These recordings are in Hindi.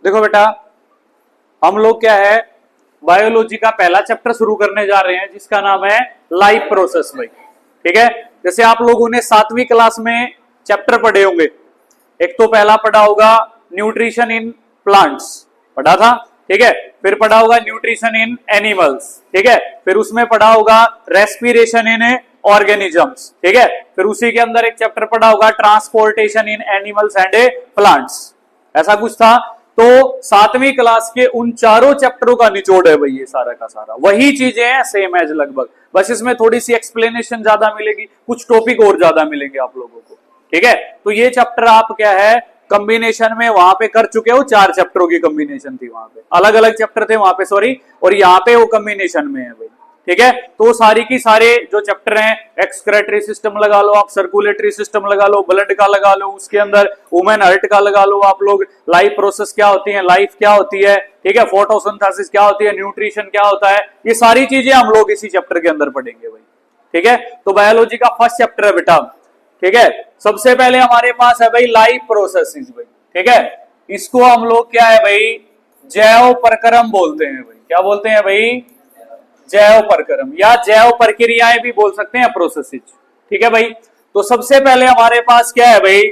देखो बेटा, हम लोग क्या है बायोलॉजी का पहला चैप्टर शुरू करने जा रहे हैं जिसका नाम है लाइफ प्रोसेस भाई। ठीक है, जैसे आप लोगों ने 7वीं क्लास में चैप्टर पढ़े होंगे, एक तो पहला पढ़ा होगा न्यूट्रिशन इन प्लांट्स, पढ़ा था। ठीक है, फिर पढ़ा होगा न्यूट्रिशन इन एनिमल्स। ठीक है, फिर उसमें पढ़ा होगा रेस्पिरेशन इन ऑर्गेनिजम्स। ठीक है, फिर उसी के अंदर एक चैप्टर पढ़ा होगा transportation in animals and plants, ऐसा कुछ था। तो 7वीं क्लास के उन चारों चैप्टरों का निचोड़ है भाई, ये सारा का सारा वही चीजें हैं, सेम एज लगभग, बस इसमें थोड़ी सी एक्सप्लेनेशन ज्यादा मिलेगी, कुछ टॉपिक और ज्यादा मिलेंगे आप लोगों को। ठीक है, तो ये चैप्टर आप क्या है कॉम्बिनेशन में वहां पे कर चुके हो, 4 चैप्टरों की कॉम्बिनेशन थी वहां पे, अलग अलग चैप्टर थे वहां पे सॉरी, और यहाँ पे वो कॉम्बिनेशन में है भाई। ठीक है, तो सारी की सारे जो चैप्टर हैं, एक्सक्रेटरी सिस्टम लगा लो आप, सर्कुलेटरी सिस्टम लगा लो, ब्लड का लगा लो, उसके अंदर वुमेन हार्ट का लगा लो आप लोग, लाइफ प्रोसेस क्या होती है, लाइफ क्या होती है, ठीक है, फोटोसिंथेसिस क्या होती है, न्यूट्रिशन क्या होता है, ये सारी चीजें हम लोग इसी चैप्टर के अंदर पढ़ेंगे भाई। ठीक है, तो बायोलॉजी का फर्स्ट चैप्टर है बेटा। ठीक है, सबसे पहले हमारे पास है भाई लाइफ प्रोसेसेस भाई। ठीक है, इसको हम लोग क्या है भाई जैव प्रक्रम बोलते हैं भाई। क्या बोलते हैं भाई? जैव प्रक्रम या जैव प्रक्रियाएं भी बोल सकते हैं, प्रोसेसेस। ठीक है भाई, तो सबसे पहले हमारे पास क्या है भाई,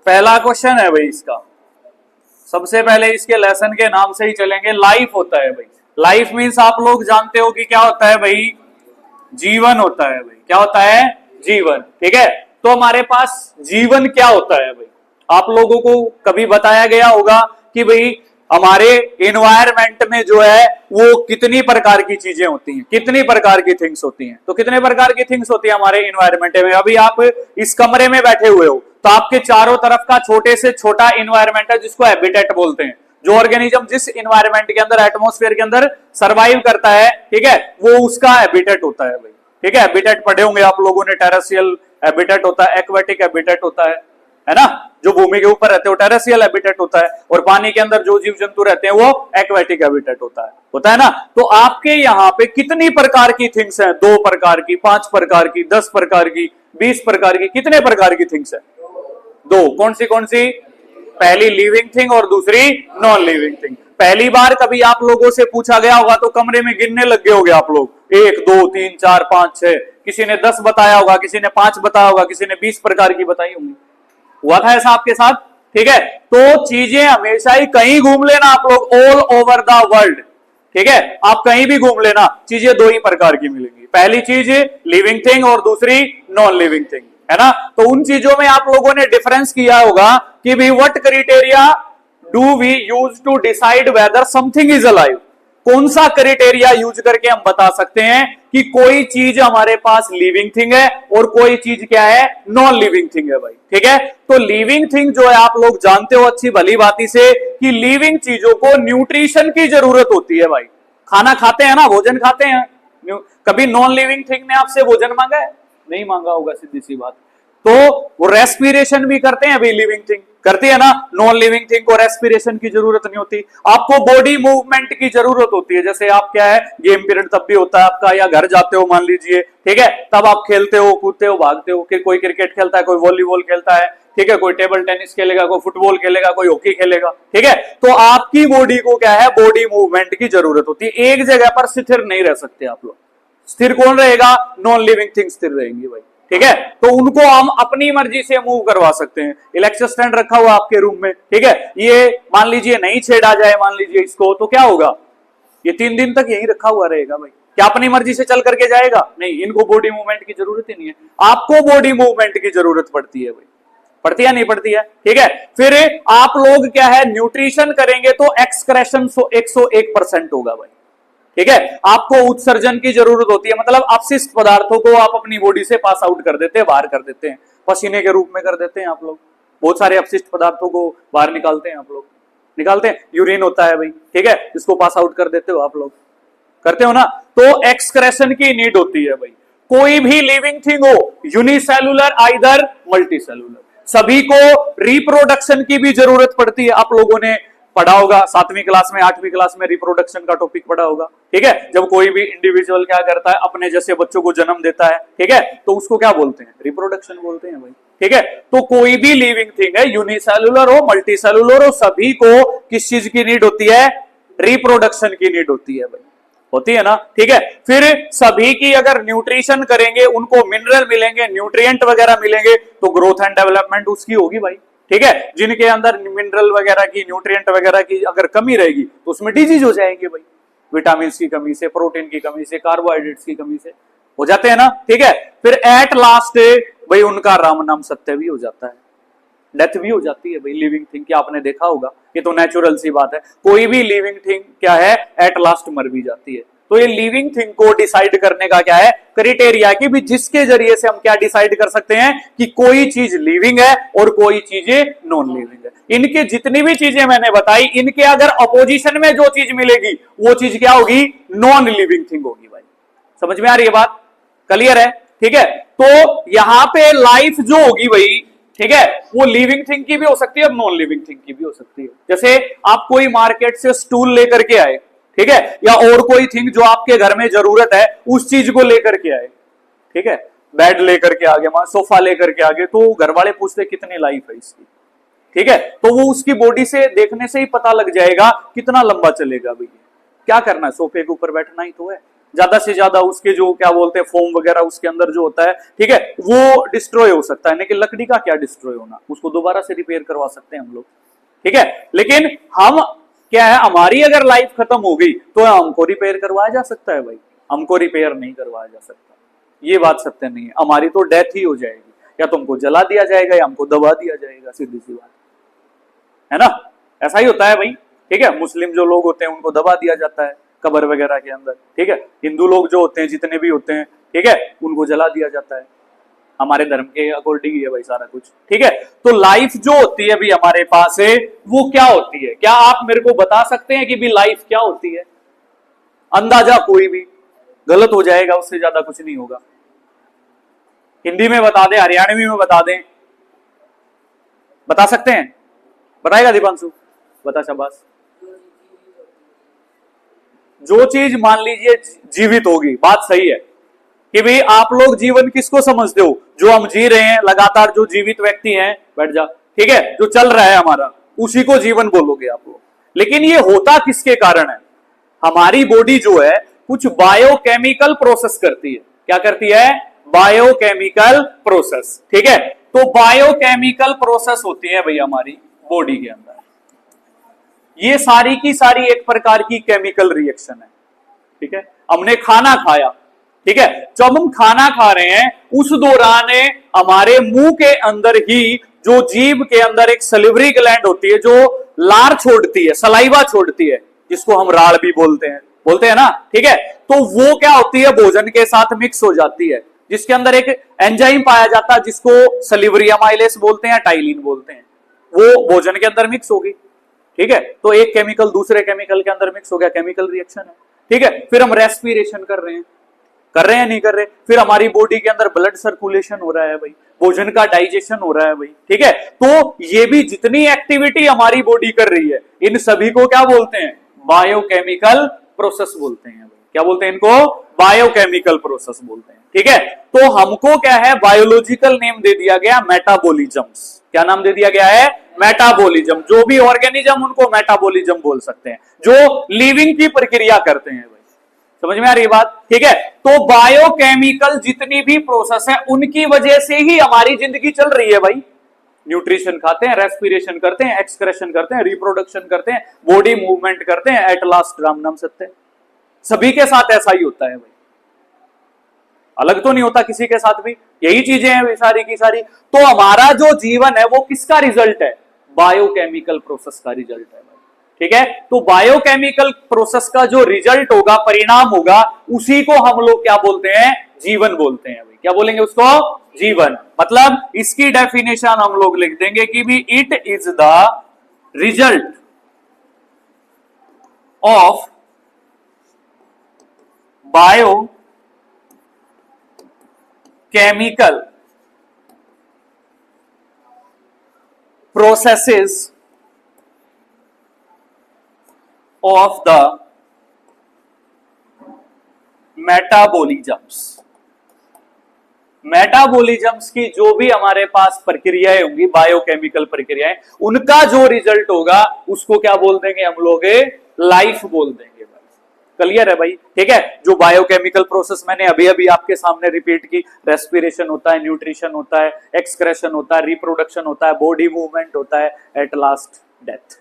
पहला क्वेश्चन है भाई इसका, सबसे पहले इसके लेसन के नाम से ही चलेंगे, लाइफ होता है भाई। लाइफ मीन्स आप लोग जानते हो कि क्या होता है भाई, जीवन होता है भाई। क्या होता है? जीवन। ठीक है, तो हमारे पास जीवन क्या होता है भाई, आप लोगों को कभी बताया गया होगा कि भाई हमारे एनवायरमेंट में जो है वो कितनी प्रकार की चीजें होती हैं, कितनी प्रकार की थिंग्स होती हैं। तो कितने प्रकार की थिंग्स होती है हमारे एनवायरमेंट में? अभी आप इस कमरे में बैठे हुए हो तो आपके चारों तरफ का छोटे से छोटा एनवायरमेंट है जिसको हैबिटेट बोलते हैं। जो ऑर्गेनिज्म जिस एनवायरमेंट के अंदर, एटमॉस्फेयर के अंदर सर्वाइव करता है, ठीक है, वो उसका हैबिटेट होता है भाई। ठीक है, हैबिटेट पढ़े होंगे आप लोगों ने, टेरेस्ट्रियल हैबिटेट होता है, एक्वेटिक हैबिटेट होता है ना, जो भूमि के ऊपर रहते हैं वो टेरेस्ट्रियल हैबिटेट होता है, और पानी के अंदर जो जीव जंतु रहते हैं वो एक्वेटिक हैबिटेट होता है ना। तो आपके यहाँ पे कितनी प्रकार की थिंग्स हैं? 2 प्रकार की, 5 प्रकार की, 10 प्रकार की, 20 प्रकार की, कितने प्रकार की थिंग्स है? 2। कौन सी? पहली लिविंग थिंग और दूसरी नॉन लिविंग थिंग। पहली बार कभी आप लोगों से पूछा गया होगा तो कमरे में गिनने लग गए होगे आप लोग, 1 2 3 4 5 6, किसी ने 10 बताया होगा, किसी ने 5 बताया होगा, किसी ने 20 प्रकार की बताई होंगी। हुआ था ऐसा आपके साथ? ठीक है, तो चीजें हमेशा ही कहीं घूम लेना आप लोग, ऑल ओवर द वर्ल्ड। ठीक है, आप कहीं भी घूम लेना, चीजें 2 ही प्रकार की मिलेंगी, पहली चीज लिविंग थिंग और दूसरी नॉन लिविंग थिंग, है ना। तो उन चीजों में आप लोगों ने डिफरेंस किया होगा कि भाई what criteria do we use to decide whether something is alive. कौन सा क्राइटेरिया यूज करके हम बता सकते हैं कि कोई चीज हमारे पास लिविंग थिंग है और कोई चीज क्या है, नॉन लिविंग थिंग है भाई। ठीक है, तो लिविंग थिंग जो है आप लोग जानते हो अच्छी भली बाती से कि लिविंग चीजों को न्यूट्रिशन की जरूरत होती है भाई। खाना खाते हैं ना, भोजन खाते हैं, कभी नॉन लिविंग थिंग ने आपसे भोजन मांगा है? नहीं मांगा होगा, सीधी सी बात। तो वो रेस्पिरेशन भी करते हैं अभी, लिविंग थिंग करती है ना, नॉन लिविंग थिंग को रेस्पिरेशन की जरूरत नहीं होती। आपको बॉडी मूवमेंट की जरूरत होती है, जैसे आप क्या है गेम पीरियड तब भी होता है आपका, या घर जाते हो मान लीजिए, ठीक है, तब आप खेलते हो, कूदते हो, भागते हो, कोई क्रिकेट खेलता है, कोई वॉलीबॉल खेलता है, ठीक है, कोई टेबल टेनिस खेलेगा, कोई फुटबॉल खेलेगा, कोई हॉकी खेलेगा। ठीक है, तो आपकी बॉडी को क्या है, बॉडी मूवमेंट की जरूरत होती है, एक जगह पर स्थिर नहीं रह सकते आप लोग। स्थिर कौन रहेगा? नॉन लिविंग थिंग स्थिर रहेंगी भाई। ठीक है, तो उनको हम अपनी मर्जी से मूव करवा सकते हैं। इलेक्ट्रिक स्टैंड रखा हुआ आपके रूम में, ठीक है, ये मान लीजिए नहीं छेड़ा जाए, मान लीजिए इसको, तो क्या होगा, ये 3 दिन तक यहीं रखा हुआ रहेगा भाई। क्या अपनी मर्जी से चल करके जाएगा? नहीं, इनको बॉडी मूवमेंट की जरूरत ही नहीं है। आपको बॉडी मूवमेंट की जरूरत पड़ती है भाई, पड़ती है नहीं पड़ती है? ठीक है, फिर आप लोग क्या है न्यूट्रिशन करेंगे तो एक्सक्रेशन 101% होगा भाई। ठीक है, आपको उत्सर्जन की जरूरत होती है, मतलब अपशिष्ट पदार्थों को आप अपनी बॉडी से पास आउट कर देते हैं, बाहर कर देते हैं, पसीने के रूप में कर देते हैं आप लोग। बहुत सारे अपशिष्ट पदार्थों को बाहर निकालते हैं आप लोग, निकालते हैं, यूरिन होता है भाई, ठीक है, इसको पास आउट कर देते हो आप लोग, करते हो ना। तो एक्सक्रेशन की नीड होती है भाई। कोई भी लिविंग थिंग हो, यूनिसेलुलर आइदर मल्टीसेलुलर, सभी को रिप्रोडक्शन की भी जरूरत पड़ती है। आप लोगों ने पढ़ा होगा 7वीं क्लास में, 8वीं क्लास में रिप्रोडक्शन का टॉपिक पढ़ा होगा। ठीक है, जब कोई भी इंडिविजुअल क्या करता है, अपने जैसे बच्चों को जन्म देता है, ठीक है, तो उसको क्या बोलते हैं? रिप्रोडक्शन बोलते हैं भाई। ठीक है, तो कोई भी लिविंग थिंग है, यूनिसेलुलर हो, मल्टीसेलुलर हो, सभी को किस चीज की नीड होती है? रिप्रोडक्शन की नीड होती है भाई, होती है ना, ठीक है। फिर सभी की अगर न्यूट्रिशन करेंगे, उनको मिनरल मिलेंगे, न्यूट्रिएंट वगैरह मिलेंगे, तो ग्रोथ एंड डेवलपमेंट उसकी होगी भाई, ठीक है। जिनके अंदर मिनरल वगैरह की, न्यूट्रिएंट वगैरह की अगर कमी रहेगी तो उसमें डिजीज हो जाएंगे भाई, विटामिन की कमी से, प्रोटीन की कमी से, कार्बोहाइड्रेट्स की कमी से हो जाते हैं ना, ठीक है। फिर एट लास्ट भाई उनका राम नाम सत्य भी हो जाता है, डेथ भी हो जाती है भाई। लिविंग थिंग क्या आपने देखा होगा, ये तो नेचुरल सी बात है, कोई भी लिविंग थिंग क्या है, एट लास्ट मर भी जाती है। तो ये लिविंग थिंग को डिसाइड करने का क्या है, क्राइटेरिया, कि भी जिसके जरिए से हम क्या डिसाइड कर सकते हैं कि कोई चीज लिविंग है और कोई चीजें नॉन लिविंग है। इनके जितनी भी चीजें मैंने बताई, इनके अगर अपोजिशन में जो चीज मिलेगी वो चीज क्या होगी, नॉन लिविंग थिंग होगी भाई। समझ में आ रही है बात, क्लियर है, ठीक है। तो यहां पे लाइफ जो होगी भाई, ठीक है, वो लिविंग थिंग की भी हो सकती है और नॉन लिविंग थिंग की भी हो सकती है। जैसे आप कोई मार्केट से स्टूल लेकर के आए, ठीक है, या और कोई थिंग जो आपके घर में जरूरत है उस चीज को लेकर के आए, ठीक है, बेड लेकर के आगे, सोफा लेकर के आगे, तो घर वाले पूछते कितनी लाइफ है इसकी, ठीक है, तो वो उसकी बॉडी से देखने से ही पता लग जाएगा कितना लंबा चलेगा भैया। क्या करना है, सोफे के ऊपर बैठना ही तो है, ज्यादा से ज्यादा उसके जो क्या बोलते हैं फोम वगैरह उसके अंदर जो होता है, ठीक है, वो डिस्ट्रॉय हो सकता है, लेकिन लकड़ी का क्या डिस्ट्रॉय होना, उसको दोबारा से रिपेयर करवा सकते हैं हम लोग, ठीक है। लेकिन हम क्या है, हमारी अगर लाइफ खत्म हो गई तो हमको रिपेयर करवाया जा सकता है भाई, हमको रिपेयर नहीं करवाया जा सकता, ये बात सत्य नहीं है। हमारी तो डेथ ही हो जाएगी, या तो हमको जला दिया जाएगा या हमको दबा दिया जाएगा, सीधी सी बात है ना, ऐसा ही होता है भाई, ठीक है। मुस्लिम जो लोग होते हैं उनको दबा दिया जाता है कब्र वगैरह के अंदर, ठीक है। हिंदू लोग जो होते हैं जितने भी होते हैं, ठीक है, उनको जला दिया जाता है, हमारे धर्म के अकॉर्डिंग ही है भाई सारा कुछ, ठीक है। तो लाइफ जो होती है भी हमारे पास है, वो क्या होती है, क्या आप मेरे को बता सकते हैं कि भी लाइफ क्या होती है? अंदाजा कोई भी गलत हो जाएगा, उससे ज्यादा कुछ नहीं होगा। हिंदी में बता दें, हरियाणवी में बता दें, बता सकते हैं? बताएगा दीपांशु, बता, शाबाश। जो चीज मान लीजिए जीवित होगी, बात सही है कि भाई आप लोग जीवन किसको समझते हो, जो हम जी रहे हैं लगातार, जो जीवित व्यक्ति हैं, बैठ जा, ठीक है, जो चल रहा है हमारा, उसी को जीवन बोलोगे आप लोग। लेकिन ये होता किसके कारण है? हमारी बॉडी जो है कुछ बायोकेमिकल प्रोसेस करती है, क्या करती है? बायोकेमिकल प्रोसेस, ठीक है। तो बायोकेमिकल प्रोसेस होती है भाई हमारी बॉडी के अंदर, ये सारी की सारी एक प्रकार की केमिकल रिएक्शन है, ठीक है। हमने खाना खाया, ठीक है, जब हम खाना खा रहे हैं उस दौरान हमारे मुंह के अंदर ही जो जीभ के अंदर एक सलिवरी ग्लैंड होती है जो लार छोड़ती है, सलाइवा छोड़ती है, जिसको हम राड़ भी बोलते हैं ना, ठीक है। तो वो क्या होती है, भोजन के साथ मिक्स हो जाती है, जिसके अंदर एक एंजाइम पाया जाता है जिसको सलिवरी अमाइलेस बोलते हैं, टाइलिन बोलते हैं, वो भोजन के अंदर मिक्स होगी, ठीक है। तो एक केमिकल दूसरे केमिकल के अंदर मिक्स हो गया, केमिकल रिएक्शन है, ठीक है। फिर हम रेस्पिरेशन कर रहे हैं नहीं कर रहे, फिर हमारी बॉडी के अंदर ब्लड सर्कुलेशन हो रहा है भाई, भोजन का डाइजेशन हो रहा है भाई, ठीक है। तो ये भी जितनी एक्टिविटी हमारी बॉडी कर रही है, इन सभी को क्या बोलते हैं? बायोकेमिकल प्रोसेस बोलते हैं भाई। क्या बोलते हैं इनको? बायोकेमिकल प्रोसेस बोलते हैं, ठीक है। तो हमको क्या है, बायोलॉजिकल नेम दे दिया गया मेटाबॉलिज्म्स। क्या नाम दे दिया गया है? मेटाबॉलिज्म। जो भी ऑर्गेनिज्म उनको मेटाबॉलिज्म बोल सकते हैं, जो लिविंग की प्रक्रिया करते हैं भाई। समझ में आ रही बात, ठीक है। तो बायोकेमिकल जितनी भी प्रोसेस है उनकी वजह से ही हमारी जिंदगी चल रही है भाई। न्यूट्रिशन खाते हैं, रेस्पिरेशन करते हैं, एक्सक्रेशन करते हैं, रिप्रोडक्शन करते हैं, बॉडी मूवमेंट करते हैं, एट लास्ट राम नाम सत्य। सभी के साथ ऐसा ही होता है भाई, अलग तो नहीं होता किसी के साथ भी, यही चीजें हैं सारी की सारी। तो हमारा जो जीवन है वो किसका रिजल्ट है? बायोकेमिकल प्रोसेस का रिजल्ट है भाई, ठीक है। तो बायोकेमिकल प्रोसेस का जो रिजल्ट होगा, परिणाम होगा, उसी को हम लोग क्या बोलते हैं? जीवन बोलते हैं भाई। क्या बोलेंगे उसको? जीवन। मतलब इसकी डेफिनेशन हम लोग लिख देंगे कि भी it is the result of bio chemical processes of the metabolisms। Metabolisms की जो भी हमारे पास प्रक्रियाएं होंगी, बायोकेमिकल प्रक्रियाएं, उनका जो रिजल्ट होगा उसको क्या बोल देंगे हम लोग? लाइफ बोल देंगे। क्लियर है भाई? ठीक है। जो बायोकेमिकल प्रोसेस मैंने अभी अभी आपके सामने रिपीट की, रेस्पिरेशन होता है, न्यूट्रिशन होता है, एक्सक्रेशन होता है, रिप्रोडक्शन होता है, बॉडी मूवमेंट होता है, एट लास्ट डेथ।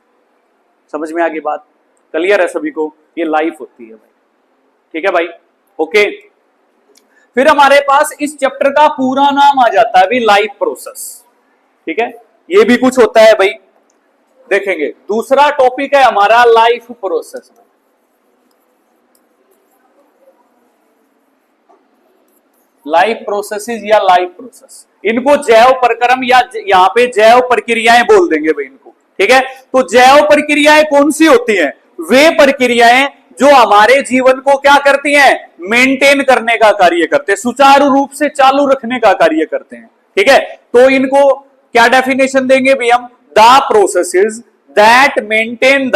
समझ में आ गई बात? क्लियर है सभी को? ये लाइफ होती है भाई। ठीक है भाई? ओके। फिर हमारे पास इस चैप्टर का पूरा नाम आ जाता है भाई लाइफ प्रोसेस। ठीक है, ये भी कुछ होता है भाई, देखेंगे। दूसरा टॉपिक है हमारा लाइफ प्रोसेस। लाइफ प्रोसेसेस या लाइफ प्रोसेस, इनको जैव प्रक्रम या यहां पे जैव प्रक्रियाएं बोल देंगे भाई इनको। ठीक है, तो जैव प्रक्रियाएं कौन सी होती हैं? वे प्रक्रियाएं जो हमारे जीवन को क्या करती हैं? मेंटेन करने का कार्य करते हैं, सुचारू रूप से चालू रखने का कार्य करते हैं। ठीक है, तो इनको क्या डेफिनेशन देंगे भाई हम? The processes that maintain the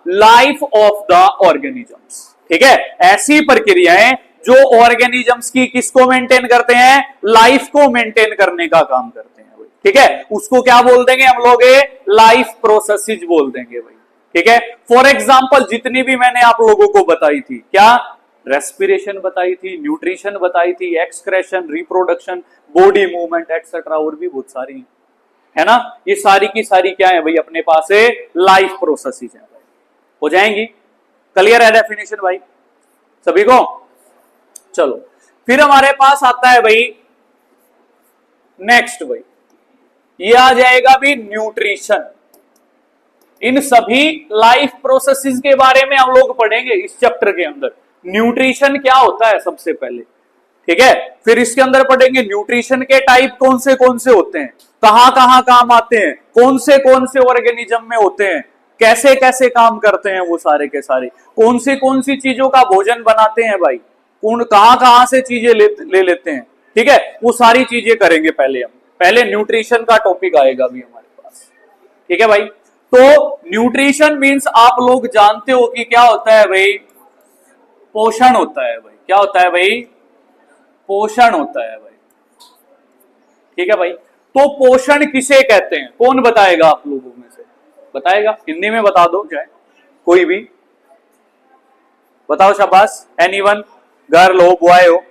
life of the organisms. ठीक है, ऐसी प्रक्रियाएं जो ऑर्गेनिजम्स की किसको मेंटेन करते हैं? लाइफ को मेंटेन करने का काम करते हैं भाई। ठीक है, उसको क्या बोल देंगे हम लोग? लाइफ प्रोसेसेस बोल देंगे भाई। ठीक है, फॉर एग्जाम्पल जितनी भी मैंने आप लोगों को बताई थी, क्या? रेस्पिरेशन बताई थी, न्यूट्रिशन बताई थी, excretion, reproduction, body movement etcetera, और भी बहुत सारी है ना। ये सारी की सारी क्या है भाई? अपने पास है लाइफ प्रोसेसेस है भाई। हो जाएंगी? क्लियर है डेफिनेशन भाई सभी को? चलो, फिर हमारे पास आता है भाई नेक्स्ट भाई, ये आ जाएगा भी न्यूट्रिशन। इन सभी लाइफ प्रोसेसेस के बारे में हम लोग पढ़ेंगे इस चैप्टर के अंदर। न्यूट्रिशन क्या होता है सबसे पहले, ठीक है। फिर इसके अंदर पढ़ेंगे न्यूट्रिशन के टाइप कौन से होते हैं, कहां काम आते हैं, कौन से ऑर्गेनिज्म में होते हैं, कैसे कैसे काम करते हैं वो सारे के सारे, कौन सी चीजों का भोजन बनाते हैं भाई, कौन कहां से चीजें ले लेते हैं। ठीक है, वो सारी चीजें करेंगे पहले हम। पहले न्यूट्रिशन का टॉपिक आएगा अभी हमारे पास। ठीक है भाई, तो न्यूट्रिशन मीन्स आप लोग जानते हो कि क्या होता है भाई? पोषण होता है भाई। क्या होता है भाई? पोषण होता है भाई। ठीक है भाई, तो पोषण किसे कहते हैं? कौन बताएगा आप लोगों में से? बताएगा? हिंदी में बता दो चाहे कोई भी बताओ, शाबाश। एनीवन, गर्ल हो बॉय हो,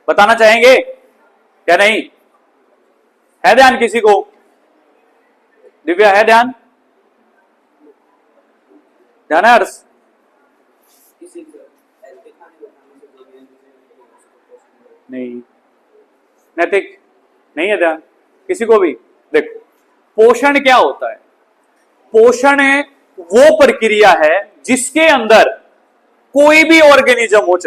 बताना चाहेंगे क्या? नहीं है ध्यान किसी को? दिव्या है ध्यान? ध्यान है हर्ष? नहीं। नैतिक नहीं है ध्यान किसी को भी? देखो, पोषण क्या होता है? पोषण वो प्रक्रिया है जिसके अंदर कोई भी ऑर्गेनिज्म हो,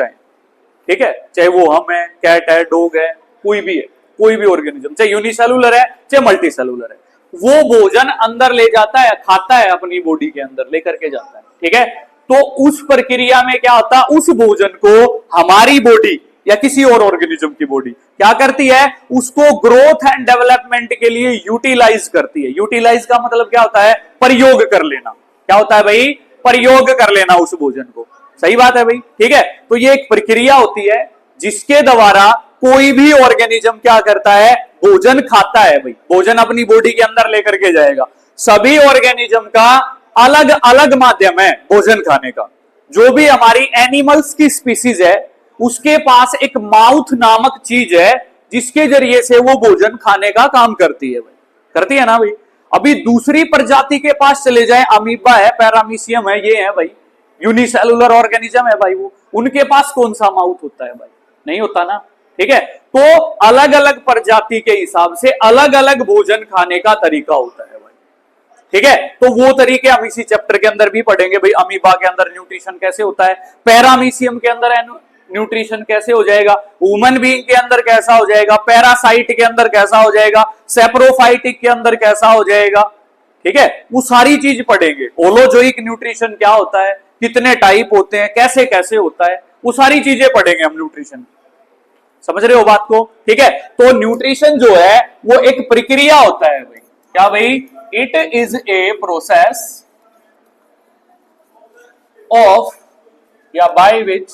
ठीक है, चाहे वो हम है, कैट है, डॉग है, कोई भी है, कोई भी ऑर्गेनिज्म, चाहे यूनिसेलुलर है चाहे मल्टी सेलुलर है, वो भोजन अंदर ले जाता है, खाता है, अपनी बॉडी के अंदर लेकर के जाता है। ठीक है, तो उस प्रक्रिया में क्या होता है? उस भोजन को हमारी बॉडी या किसी और ऑर्गेनिज्म की बॉडी क्या करती है? उसको ग्रोथ एंड डेवलपमेंट के लिए यूटिलाइज करती है। यूटिलाइज का मतलब क्या होता है? प्रयोग कर लेना। क्या होता है भाई? प्रयोग कर लेना उस भोजन को। सही बात है भाई। ठीक है, तो ये एक प्रक्रिया होती है जिसके द्वारा कोई भी ऑर्गेनिज्म क्या करता है? भोजन खाता है भाई, भोजन अपनी बॉडी के अंदर लेकर के जाएगा। सभी ऑर्गेनिज्म का अलग अलग माध्यम है भोजन खाने का। जो भी हमारी एनिमल्स की स्पीसीज है उसके पास एक माउथ नामक चीज है जिसके जरिए से वो भोजन खाने का काम करती है भाई। करती है ना भाई? अभी दूसरी प्रजाति के पास चले जाए, अमीबा है, पैरामीशियम है, ये है भाई, यूनिसेलुलर ऑर्गेनिज्म है भाई, वो उनके पास कौन सा माउथ होता है भाई? नहीं होता ना। ठीक है, तो अलग अलग प्रजाति के हिसाब से अलग अलग भोजन खाने का तरीका होता है भाई। ठीक है, तो वो तरीके हम इसी चैप्टर के अंदर भी पढ़ेंगे भाई। अमीबा के अंदर न्यूट्रिशन कैसे होता है, पैरामीशियम के अंदर न्यूट्रिशन कैसे हो जाएगा, ह्यूमन बीइंग के अंदर कैसा हो जाएगा, पैरासाइट के अंदर कैसा हो जाएगा, सेप्रोफाइटिक के अंदर कैसा हो जाएगा। ठीक है, वो सारी चीज पढ़ेंगे। होलोजोइक न्यूट्रिशन क्या होता है, कितने टाइप होते हैं, कैसे कैसे होता है, वो सारी चीजें पढ़ेंगे हम न्यूट्रिशन। समझ रहे हो बात को? ठीक है, तो न्यूट्रिशन जो है वो एक प्रक्रिया होता है भाई। क्या भाई? It is a process of या by which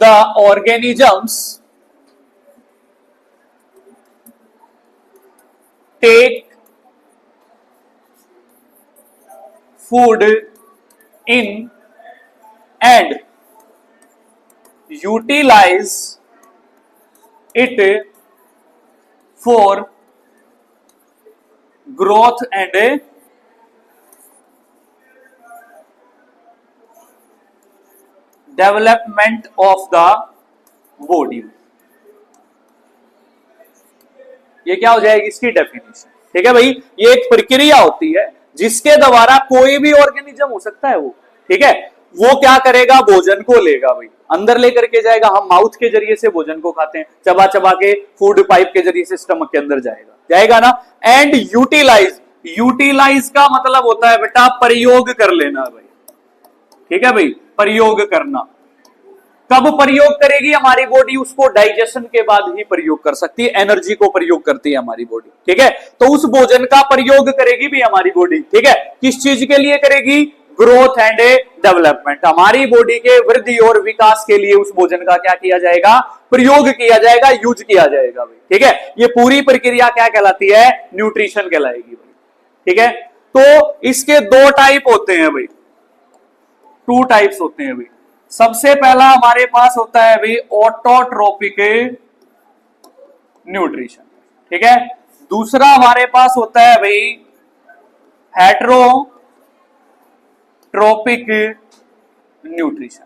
the organisms take food in and utilize it for growth and development of the body। ये क्या हो जाएगी इसकी डेफिनेशन। ठीक है भाई, ये एक प्रक्रिया होती है जिसके द्वारा कोई भी ऑर्गेनिज्म हो सकता है वो, ठीक है, वो क्या करेगा, भोजन को लेगा भाई, अंदर लेकर के जाएगा। हम माउथ के जरिए से भोजन को खाते हैं, चबा चबा के फूड पाइप के जरिए से स्टमक के अंदर जाएगा ना। एंड यूटिलाइज, यूटिलाइज का मतलब होता है बेटा प्रयोग कर लेना भाई। ठीक है भाई, प्रयोग करना। कब प्रयोग करेगी हमारी बॉडी, उसको डाइजेशन के बाद ही प्रयोग कर सकती है, एनर्जी को प्रयोग करती है हमारी बॉडी। ठीक है, तो उस भोजन का प्रयोग करेगी भी हमारी बॉडी। ठीक है, किस चीज के लिए करेगी, ग्रोथ एंड डेवलपमेंट, हमारी बॉडी के वृद्धि और विकास के लिए उस भोजन का क्या किया जाएगा, प्रयोग किया जाएगा, यूज किया जाएगा भाई। ठीक है, ये पूरी प्रक्रिया क्या कहलाती है, न्यूट्रिशन कहलाएगी भाई। ठीक है, तो इसके दो टाइप होते हैं भाई, टू टाइप्स होते हैं भाई। सबसे पहला हमारे पास होता है भाई ऑटोट्रोपिक न्यूट्रिशन। ठीक है, दूसरा हमारे पास होता है भाई हेटेरोट्रोपिक न्यूट्रिशन।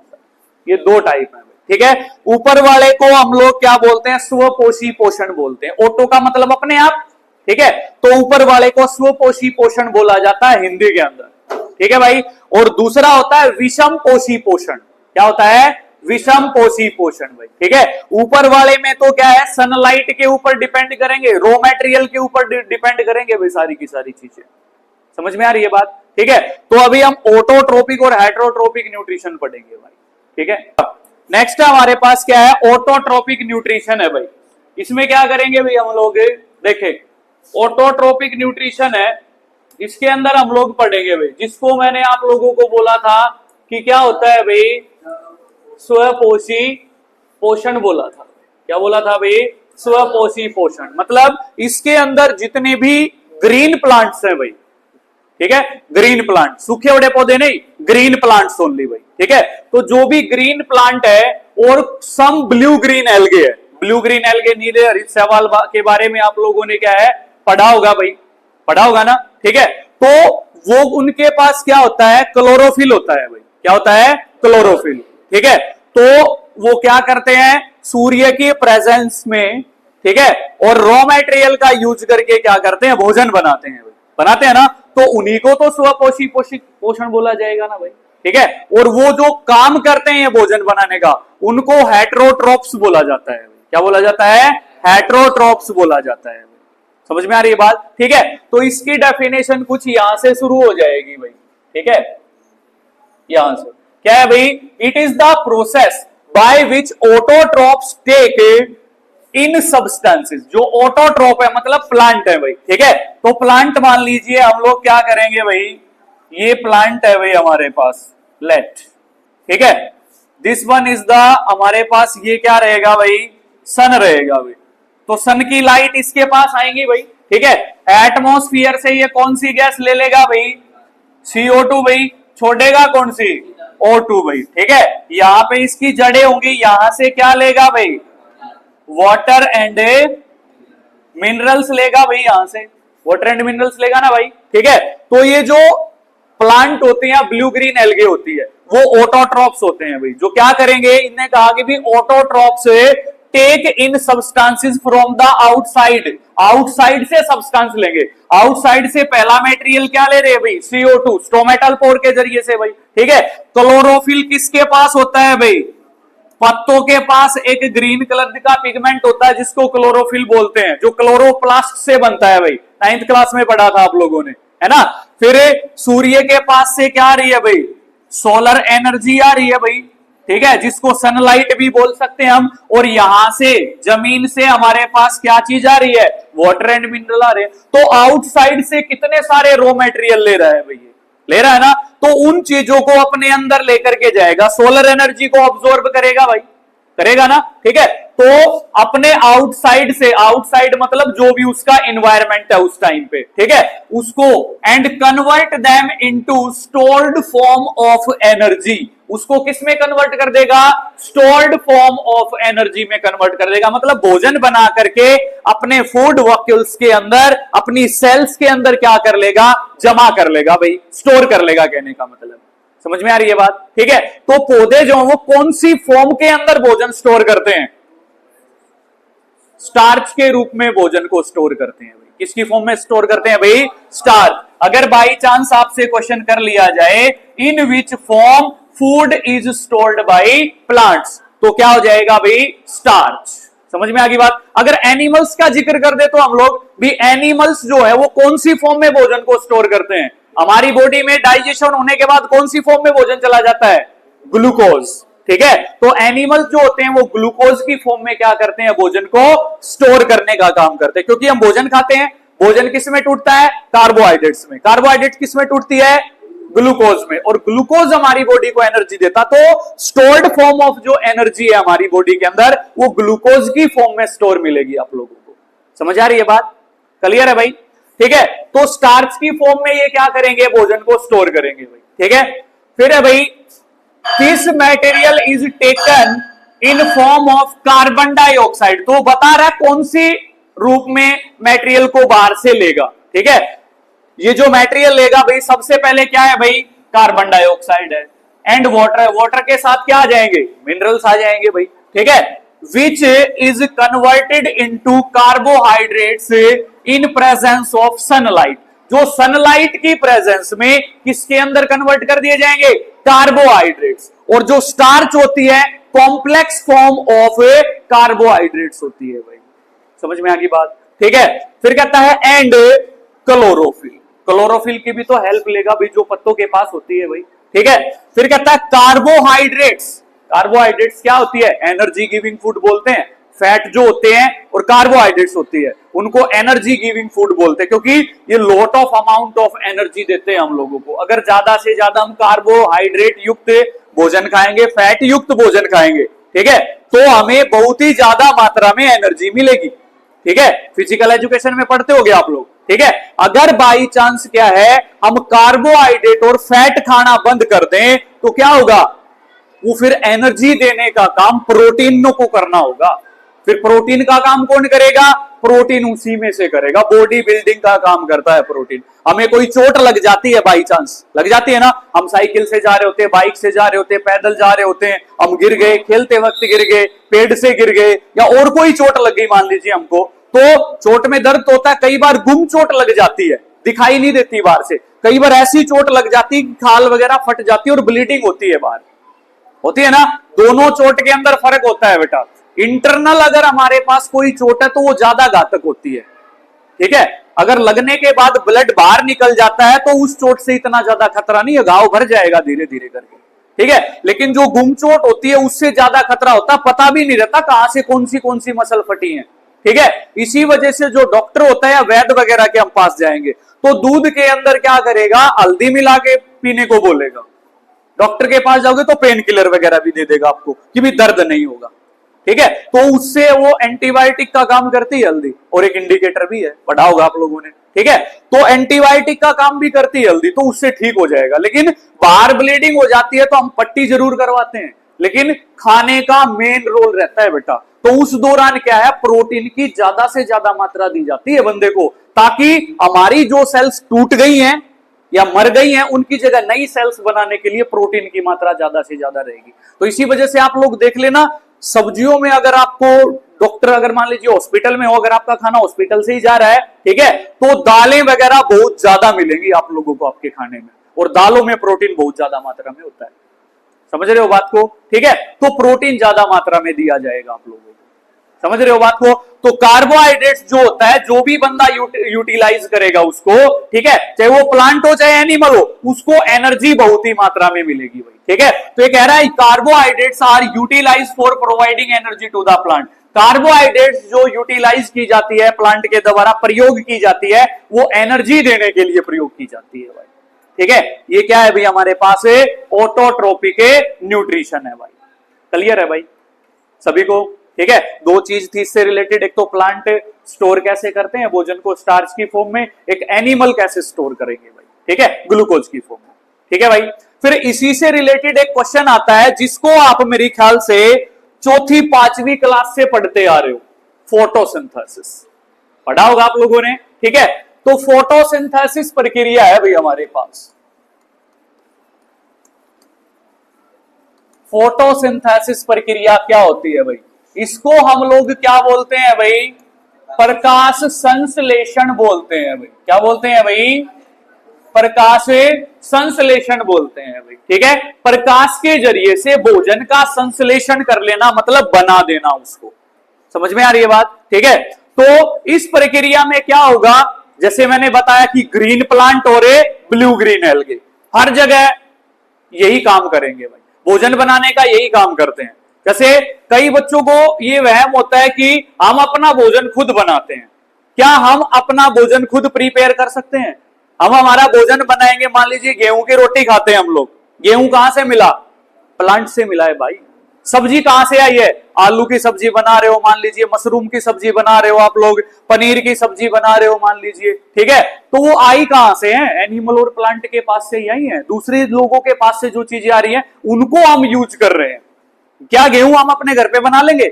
ये दो टाइप है। ठीक है, ऊपर वाले को हम लोग क्या बोलते हैं, स्वपोषी पोषण बोलते हैं। ऑटो का मतलब अपने आप, ठीक है, तो ऊपर वाले को स्वपोषी पोषण बोला जाता है हिंदी के अंदर। ठीक है भाई, और दूसरा होता है विषम पोषी पोषण। क्या होता है, विषम पोषी पोषण भाई। ठीक है, ऊपर वाले में तो क्या है, सनलाइट के ऊपर डिपेंड करेंगे, रॉ मटेरियल के ऊपर डिपेंड करेंगे भाई, सारी की सारी चीजें। समझ में आ रही है बात। ठीक है, तो अभी हम ऑटोट्रोपिक और हेटेरोट्रोपिक न्यूट्रिशन पढ़ेंगे भाई। ठीक है, नेक्स्ट हमारे पास क्या है, ऑटोट्रोपिक न्यूट्रिशन है भाई। इसमें क्या करेंगे भाई हम लोग, देखें ऑटोट्रोपिक न्यूट्रिशन है, इसके अंदर हम लोग पढ़ेंगे भाई, जिसको मैंने आप लोगों को बोला था कि क्या होता है भाई, स्वपोषी पोषण बोला था। क्या बोला था भाई, स्वपोषी पोषण। मतलब इसके अंदर जितने भी ग्रीन प्लांट्स हैं भाई, ठीक है, ग्रीन प्लांट, सूखे बड़े पौधे नहीं, ग्रीन प्लांट्स ओनली भाई। ठीक है, तो जो भी ग्रीन प्लांट है और सम ब्लू ग्रीन एल्गे है, ब्लू ग्रीन एल्गे, नीले हरित शैवाल के बारे में आप लोगों ने क्या है पढ़ा होगा भाई, पढ़ा होगा ना। ठीक है, तो वो उनके पास क्या होता है, क्लोरोफिल होता है भाई। क्या होता है, क्लोरोफिल। ठीक है, तो वो क्या करते हैं, सूर्य की प्रेजेंस में, ठीक है, और रॉ मटेरियल का यूज करके क्या करते हैं, भोजन बनाते हैं भाई, बनाते हैं ना। तो उन्हीं को तो स्वपोषी पोषण बोला जाएगा ना भाई। ठीक है, और वो जो काम करते हैं भोजन बनाने का, उनको हेटेरोट्रोप्स बोला जाता है। क्या बोला जाता है, हेटेरोट्रोप्स बोला जाता है। समझ में आ रही है बात। ठीक है, तो इसकी डेफिनेशन कुछ यहां से शुरू हो जाएगी भाई। ठीक है, यहां से क्या है भाई, it is the process by which autotrophs take in substances. जो ऑटोट्रोप है मतलब प्लांट है भाई। ठीक है, तो प्लांट मान लीजिए हम लोग क्या करेंगे भाई, ये प्लांट है भाई हमारे पास, लेट, ठीक है, दिस वन इज द, हमारे पास ये क्या रहेगा भाई, सन रहेगा भाई। तो सन की लाइट इसके पास आएंगी भाई। ठीक है, एटमॉस्फेयर से ये कौन सी गैस ले लेगा भाई, CO2 भाई, छोड़ेगा कौन सी, O2 भाई। ठीक है, यहां पे इसकी जड़ें होंगी, यहां से क्या लेगा भाई, वाटर एंड मिनरल्स लेगा भाई, यहां से वाटर एंड मिनरल्स लेगा ना भाई। ठीक है, तो ये जो प्लांट होते हैं, ब्लू ग्रीन एल्गे होती है, वो ऑटोट्रॉप्स होते हैं भाई, जो क्या करेंगे, इन्हें कहा कि भी autotrophs take in substances from the outside, outside से सब्सटेंस लेंगे। आउटसाइड से पहला मटेरियल क्या ले रहे हैं भाई, CO2, स्टोमेटल पोर के जरिए से भाई। ठीक है, क्लोरोफिल किसके पास होता है भाई, पत्तों के पास एक ग्रीन कलर का पिगमेंट होता है जिसको क्लोरोफिल बोलते हैं, जो क्लोरोप्लास्ट से बनता है भाई, 9th क्लास में पढ़ा था आप लोगों ने, है ना। फिर सूर्य के पास से क्या आ रही है भाई, सोलर एनर्जी आ रही है भाई। ठीक है, जिसको सनलाइट भी बोल सकते हैं हम। और यहां से जमीन से हमारे पास क्या चीज आ रही है, वाटर एंड मिनरल आ रहे हैं। तो आउटसाइड से कितने सारे रॉ मटेरियल ले रहा है भाई, ले रहा है ना। तो उन चीजों को अपने अंदर लेकर के जाएगा, सोलर एनर्जी को ऑब्जॉर्ब करेगा भाई। करेगा ना, ठीक है। तो अपने आउटसाइड मतलब जो भी उसका एनवायरमेंट है उस टाइम पे, ठीक है, उसको and convert them into stored form of energy, उसको किस में कन्वर्ट कर देगा, स्टोर्ड फॉर्म ऑफ एनर्जी में कन्वर्ट कर देगा। मतलब भोजन बना करके अपने फूड वॉक्यूल्स के अंदर, अपनी सेल्स के अंदर क्या कर लेगा, जमा कर लेगा भाई, स्टोर कर लेगा, कहने का मतलब। समझ में आ रही है बात, ठीक है। तो पौधे जो वो कौन सी फॉर्म के अंदर भोजन स्टोर करते हैं, स्टार्च के रूप में भोजन को स्टोर करते हैं भाई। किसकी फॉर्म में स्टोर करते हैं भाई, स्टार्च। अगर बाई चांस आपसे क्वेश्चन कर लिया जाए in which form food is stored by plants, तो क्या हो जाएगा भाई, स्टार्च। समझ में आ गई बात। अगर एनिमल्स का जिक्र कर दे तो हम लोग भी, एनिमल्स जो है वो कौन सी फॉर्म में भोजन को स्टोर करते हैं, हमारी बॉडी में डाइजेशन होने के बाद कौन सी फॉर्म में भोजन चला जाता है, ग्लूकोज, ठीक है। तो एनिमल्स जो होते हैं वो ग्लूकोज की फॉर्म में क्या करते हैं, भोजन को स्टोर करने का काम करते हैं। क्योंकि हम भोजन खाते हैं, भोजन किस में टूटता है, कार्बोहाइड्रेट्स में, कार्बोहाइड्रेट किस में टूटती है, ग्लूकोज में, और ग्लूकोज हमारी बॉडी को एनर्जी देता। तो स्टोर्ड फॉर्म ऑफ जो एनर्जी है हमारी बॉडी के अंदर वो ग्लूकोज की फॉर्म में स्टोर मिलेगी आप लोगों को। समझ आ रही है बात, क्लियर है भाई, ठीक है। तो स्टार्च की फॉर्म में ये क्या करेंगे, भोजन को स्टोर करेंगे भाई, ठीक है। फिर है भाई, this material is taken in form of carbon dioxide, तो बता रहा है कौन सी रूप में मटेरियल को बाहर से लेगा, ठीक है। ये जो मटेरियल लेगा भाई सबसे पहले क्या है भाई, कार्बन डाइऑक्साइड है, एंड वाटर है, वाटर के साथ क्या आ जाएंगे, मिनरल्स आ जाएंगे भाई, ठीक है। Which is converted into carbohydrates in presence of sunlight, जो सनलाइट की प्रेजेंस में किसके अंदर कन्वर्ट कर दिए जाएंगे, कार्बोहाइड्रेट्स। और जो स्टार्च होती है कॉम्प्लेक्स फॉर्म ऑफ कार्बोहाइड्रेट्स होती है भाई। समझ में आ गई बात, ठीक है। फिर कहता है एंड क्लोरोफिल, क्लोरोफिल की भी तो हेल्प लेगा भी जो पत्तों के पास होती है भाई, ठीक है। फिर कहता है कार्बोहाइड्रेट्स, कार्बोहाइड्रेट्स क्या होती है, एनर्जी गिविंग फूड बोलते हैं। फैट जो होते हैं और कार्बोहाइड्रेट्स होती है उनको एनर्जी गिविंग फूड बोलते हैं, क्योंकि ये lot of amount of energy देते हैं हम लोगों को। अगर ज्यादा से ज्यादा हम कार्बोहाइड्रेट युक्त भोजन खाएंगे, फैट युक्त भोजन खाएंगे, ठीक है, तो हमें बहुत ही ज्यादा मात्रा में एनर्जी मिलेगी, ठीक है। फिजिकल एजुकेशन में पढ़ते होगे आप लोग, ठीक है। अगर बाई चांस क्या है हम कार्बोहाइड्रेट और फैट खाना बंद कर दें तो क्या होगा, वो फिर एनर्जी देने का काम प्रोटीनों को करना होगा। फिर प्रोटीन का काम कौन करेगा, प्रोटीन उसी में से करेगा। बॉडी बिल्डिंग का काम करता है प्रोटीन। हमें कोई चोट लग जाती है, बाई चांस लग जाती है ना, हम साइकिल से जा रहे होते हैं, बाइक से जा रहे होते हैं, पैदल जा रहे होते हैं, हम गिर गए, खेलते वक्त गिर गए, पेड़ से गिर गए, या और कोई चोट लग गई मान लीजिए हमको, तो चोट में दर्द होता है, कई बार गुम चोट लग जाती है, दिखाई नहीं देती बाहर से। कई बार ऐसी चोट लग जाती है खाल वगैरह फट जाती है और ब्लीडिंग होती है, बाहर होती है ना। दोनों चोट के अंदर फर्क होता है बेटा। इंटरनल अगर हमारे पास कोई चोट है तो वो ज्यादा घातक होती है, ठीक है। अगर लगने के बाद ब्लड बाहर निकल जाता है तो उस चोट से इतना ज्यादा खतरा नहीं है, घाव भर जाएगा धीरे धीरे करके, ठीक है। लेकिन जो गुम चोट होती है उससे ज्यादा खतरा होता है, पता भी नहीं रहता कहां से कौन सी मसल फटी है, ठीक है। इसी वजह से जो डॉक्टर होता है या वैद्य वगैरह के हम पास जाएंगे तो दूध के अंदर क्या करेगा, हल्दी मिला के पीने को बोलेगा। डॉक्टर के पास जाओगे तो पेन किलर वगैरह भी दे देगा आपको कि भी दर्द नहीं होगा, ठीक है। तो उससे वो एंटीबायोटिक का काम करती है हल्दी, और एक इंडिकेटर भी है, पढ़ा होगा आप लोगों ने, ठीक है। तो एंटीबायोटिक का काम भी करती है हल्दी, तो उससे ठीक हो जाएगा। लेकिन बाहर ब्लीडिंग हो जाती है तो हम पट्टी जरूर करवाते हैं, लेकिन खाने का मेन रोल रहता है बेटा। तो उस दौरान क्या है, प्रोटीन की ज्यादा से ज्यादा मात्रा दी जाती है बंदे को, ताकि हमारी जो सेल्स टूट गई हैं या मर गई हैं उनकी जगह नई सेल्स बनाने के लिए प्रोटीन की मात्रा ज्यादा से ज्यादा रहेगी। तो इसी वजह से आप लोग देख लेना, सब्जियों में अगर आपको डॉक्टर अगर मान लीजिए हॉस्पिटल में हो, अगर आपका खाना हॉस्पिटल से ही जा रहा है, ठीक है, तो दालें वगैरह बहुत ज्यादा मिलेंगी आप लोगों को आपके खाने में, और दालों में प्रोटीन बहुत ज्यादा मात्रा में होता है। समझ रहे हो बात को, ठीक है। तो प्रोटीन ज्यादा मात्रा में दिया जाएगा आप लोगों को, समझ रहे हो बात को। तो कार्बोहाइड्रेट्स जो होता है, जो भी बंदा यूटिलाइज करेगा उसको, ठीक है, चाहे वो प्लांट हो चाहे एनिमल हो, उसको एनर्जी बहुत ही मात्रा में मिलेगी भाई, ठीक है। तो ये कह रहा है carbohydrates are utilize for providing energy to the plant. Carbohydrates जो यूटिलाइज की जाती है, प्लांट के द्वारा प्रयोग की जाती है, वो एनर्जी देने के लिए प्रयोग की जाती है भाई, ठीक है। ये क्या है भाई, हमारे पास ऑटोट्रोपिक न्यूट्रिशन है भाई, क्लियर है भाई, सभी को, ठीक है। दो चीज थी इससे रिलेटेड, एक तो प्लांट स्टोर कैसे करते हैं भोजन को स्टार्च की फॉर्म में, एक एनिमल कैसे स्टोर करेंगे भाई, ठीक है, ग्लूकोज की फॉर्म में, ठीक है भाई। फिर इसी से रिलेटेड एक क्वेश्चन आता है जिसको आप मेरे ख्याल से चौथी पांचवी क्लास से पढ़ते आ रहे हो, फोटोसिंथेसिस पढ़ा होगा आप लोगों ने, ठीक है। तो फोटोसिंथेसिस प्रक्रिया है भाई हमारे पास। फोटोसिंथेसिस प्रक्रिया क्या होती है भाई, इसको हम लोग क्या बोलते हैं भाई, प्रकाश संश्लेषण बोलते हैं भाई। क्या बोलते हैं भाई, प्रकाश संश्लेषण बोलते हैं भाई, ठीक है। प्रकाश के जरिए से भोजन का संश्लेषण कर लेना, मतलब बना देना उसको, समझ में आ रही है बात, ठीक है। तो इस प्रक्रिया में क्या होगा, जैसे मैंने बताया कि ग्रीन प्लांट और ब्लू ग्रीन एल्गे हर जगह यही काम करेंगे भाई, भोजन बनाने का यही काम करते हैं। जैसे कई बच्चों को ये वहम होता है कि हम अपना भोजन खुद बनाते हैं। क्या हम अपना भोजन खुद प्रिपेयर कर सकते हैं? हम हमारा भोजन बनाएंगे, मान लीजिए गेहूं की रोटी खाते हैं हम लोग, गेहूं कहां से मिला, प्लांट से मिला है भाई। सब्जी कहां से आई है, आलू की सब्जी बना रहे हो, मान लीजिए मशरूम की सब्जी बना रहे हो आप लोग, पनीर की सब्जी बना रहे हो मान लीजिए, ठीक है। तो वो आई कहां से है, एनिमल और प्लांट के पास से ही आई है। दूसरे लोगों के पास से जो चीजें आ रही हैं उनको हम यूज कर रहे हैं। क्या गेहूं हम अपने घर पे बना लेंगे?